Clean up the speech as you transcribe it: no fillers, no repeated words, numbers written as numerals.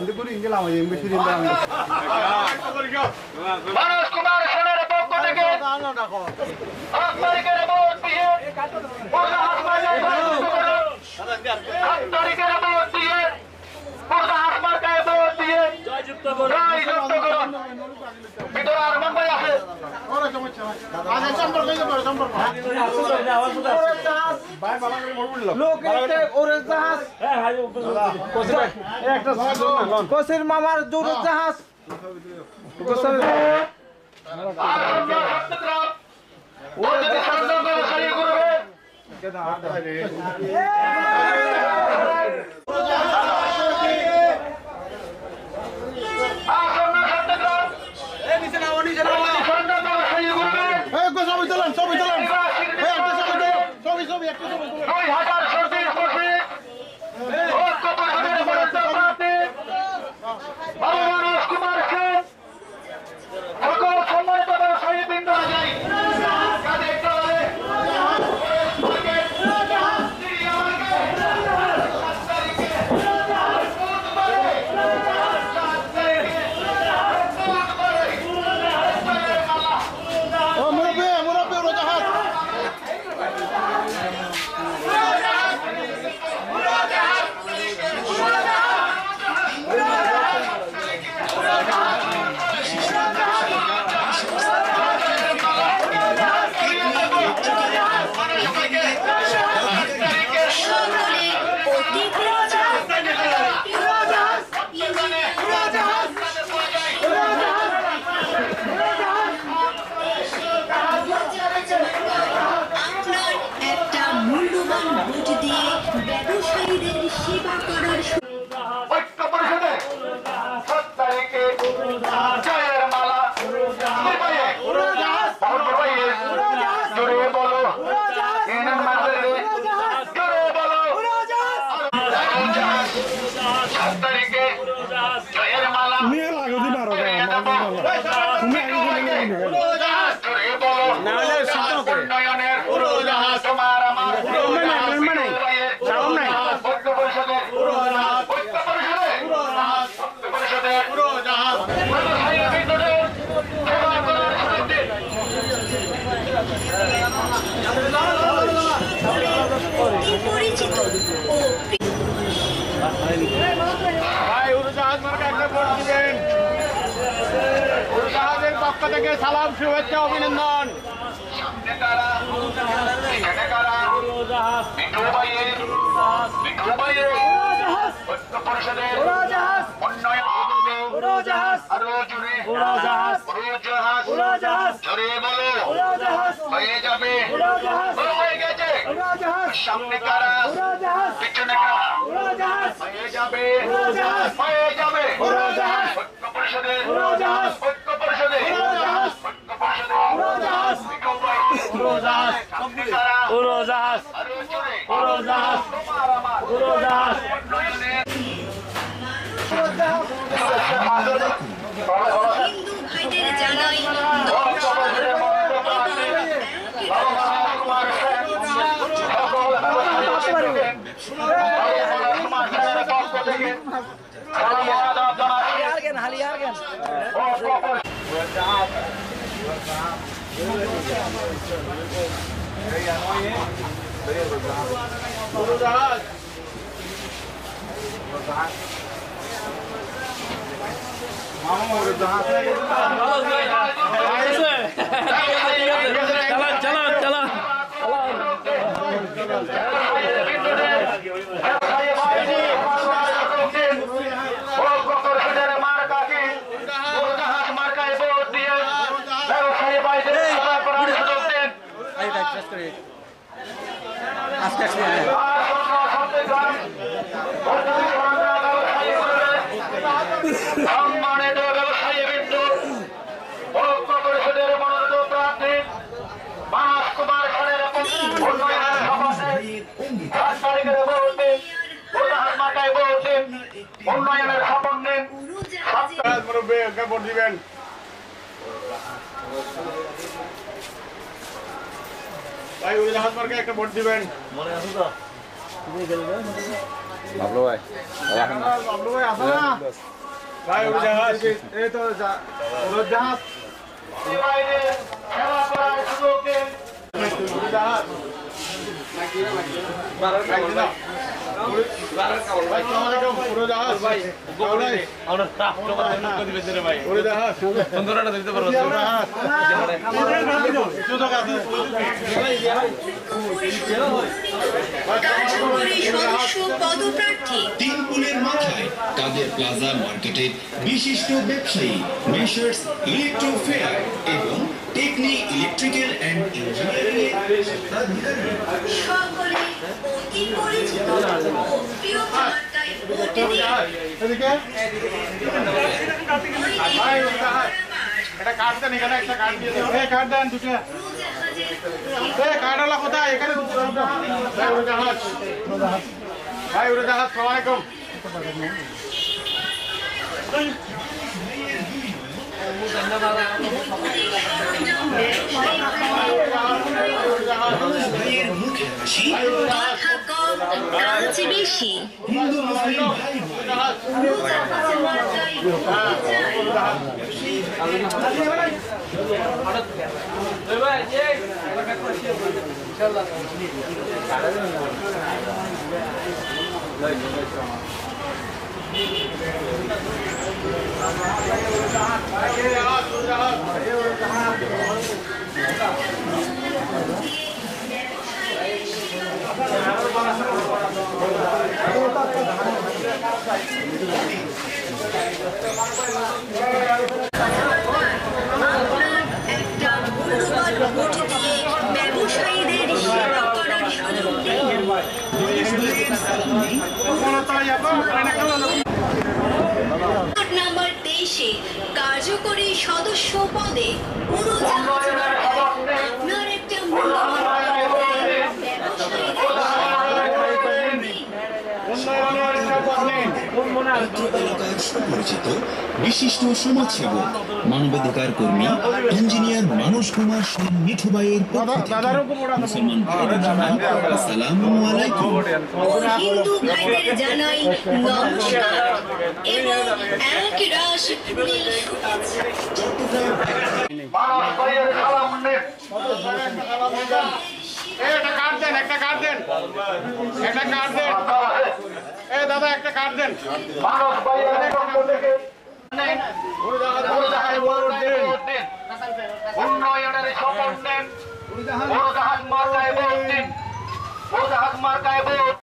কিন্তু করে গেলাম এই বেশি দিন দাম মানুষ কুমার সেনের পক্ষ থেকে 8 তারিখের ভোট দিয়ে পূর্ণাহাট মার্কায় ভোট দিয়ে জয়যুক্ত করুন ভিতরে আর মন ভাই আছে কোসির মামার জরুর জাহাজ থেকে সালাম শুভেচ্ছা অভিনন্দন সামনে কারা পিছনে কারা হয়ে যাবে হয়ে যাবে ঐক্য পরিষদে ঐক্য পরিষদে উড়োজাহাজ উড়োজাহাজ উড়োজাহাজ হিন্দু ভাইদের জানাই উন্নয়নের শপথ নেন ভোট দিবেন ভাই উড়োজাহাজ মার্কায় একটা ভোট দিবেন মনে আছে তো বাবলু ভাই আসো না ভাই উড়োজাহাজ এই তো উড়োজাহাজ বাইরে সেবা করার সুযোগ দিন। উড়োজাহাজ উড়োজাহাজ ভাই উড়োজাহাজ কার্যকরী সদস্য পদপ্রার্থী তিনপুলের মাথায় কাদের প্লাজা মার্কেটের বিশিষ্ট ব্যবসায়ী মেশার্স ইলেকট্রো ফেয়ার এবং টেকনি ইলেকট্রিক্যাল অ্যান্ড ইঞ্জিনিয়ারিং এর স্বত্বাধিকারী সকলে অতি পরিচিত ও প্রিয় মার্কায় ভোট দিন এদিকে ভাই উড়োজাহাজ এটা কার্ড দেন এখানে একটা কার্ড দিয়ে দেন এই কার্ড দেন দুটো এই কার্ডওয়ালা কোথায় এখানে ভাই উড়োজাহাজ ভাই উড়োজাহাজ আসসালামু আলাইকুম ভাইয়ের মুখে হাসি কথা কম কাজ বেশি হিন্দু মুসলিম ভাই বোন মার্কায় ভোট চাই একটা মূল্যবান ভোট দিয়ে ব্যবসায়ীদের সেবা করার সুযোগ দিন নাম্বার 23-এ কার্যকরী সদস্য পদে উড়োজাহাজ মার্কায় আপনার একটা মূল্যবান ভোট দিয়ে ব্যবসায়ীদের সেবা করার সুযোগ দিন। এলাকার সুপরিচিত বিশিষ্ট সমাজসেবক মানবাধিকার কর্মী ইঞ্জিনিয়ার মানস কুমার সেন মিঠু ভাইয়ের পক্ষ থেকে মুসলমান ভাইদের জানাই আসসালামু আলাইকুম। ও হিন্দু ভাইদের জানাই নমস্কার এবং এক রাশ ফুলের শুভেচ্ছা। মানুষ বাইরে সালাম নিন। এই একটা কার্ড দেন একটা কার্ড দেন একটা কার্ড দেন এই দাদা একটা কার্ড দেন মানুষ বাইরে পক্ষ থেকে নিন। উড়োজাহাজ ভোট দিন। উন্নয়নের শপথ নেন। উড়োজাহাজ মার্কায় ভোট দিন। উড়োজাহাজ মার্কায় ভোট